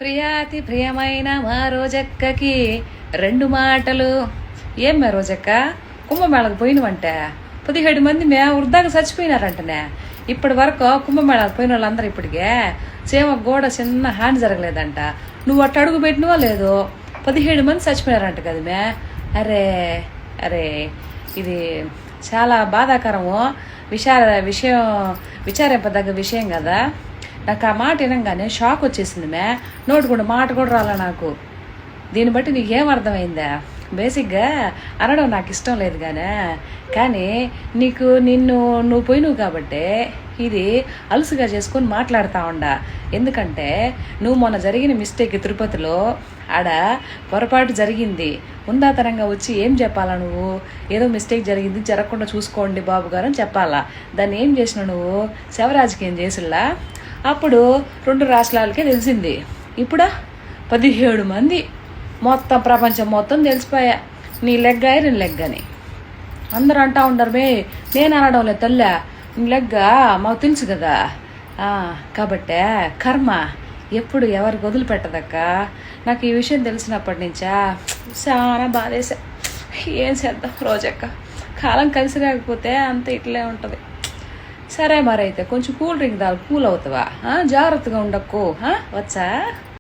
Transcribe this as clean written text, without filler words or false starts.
ప్రియాతి ప్రియమైన మా రోజక్కకి రెండు మాటలు. ఏం మా రోజక్క, కుంభమేళకు పోయినవంటే 17 మంది వృద్ధాగా చచ్చిపోయినారంటనే. ఇప్పటి వరకు కుంభమేళకు పోయిన వాళ్ళందరూ ఇప్పటికే సేమ కూడా చిన్న హాని జరగలేదంట. నువ్వు అట్టు అడుగు పెట్టినవో లేదో 17 మంది చచ్చిపోయినారంట కదా అరే అరే, ఇది చాలా బాధాకరము, విచారింపదగ్గ విషయం కదా. నాకు ఆ మాట వినంగానే షాక్ వచ్చేసింది నోటి కూడా మాట కూడా రాలే నాకు. దీన్ని బట్టి నీకేం అర్థమైందా? బేసిక్గా అనడం నాకు ఇష్టం లేదు కానీ నువ్వు పోయినవు కాబట్టి ఇది అలుసుగా చేసుకొని మాట్లాడుతూ ఉండా. ఎందుకంటే నువ్వు మొన్న జరిగిన మిస్టేక్ తిరుపతిలో ఆడ పొరపాటు జరిగింది, ఉందాతనంగా వచ్చి ఏం చెప్పాలా? నువ్వు ఏదో మిస్టేక్ జరిగింది, జరగకుండా చూసుకోండి బాబు గారు అని చెప్పాలా. దాన్ని ఏం చేసినావు నువ్వు? శవరాజకీయం చేసిల్లా. అప్పుడు 2 రాష్ట్రాలకే తెలిసింది. ఇప్పుడు 17 మంది మొత్తం ప్రపంచం మొత్తం తెలిసిపోయా నీ లెగ్గ ఐరన్ లెగ్ అని. అందరూ అంటూ ఉంటారు నేను అనడం లేదు తల్లి, నీ లెగ్గ మాకు తెలుసు కదా. కాబట్టే కర్మ ఎప్పుడు ఎవరికి వదిలిపెట్టదక్క. నాకు ఈ విషయం తెలిసినప్పటి నుంచా చాలా బాధేసా. ఏం చేద్దాం రోజక్క, కాలం కలిసి రాకపోతే అంత ఇట్లే ఉంటుంది. సరే మరైతే కొంచెం కూల్ డ్రింక్ కూల్ అవుతావా? జాగ్రత్తగా ఉండకు వచ్చా.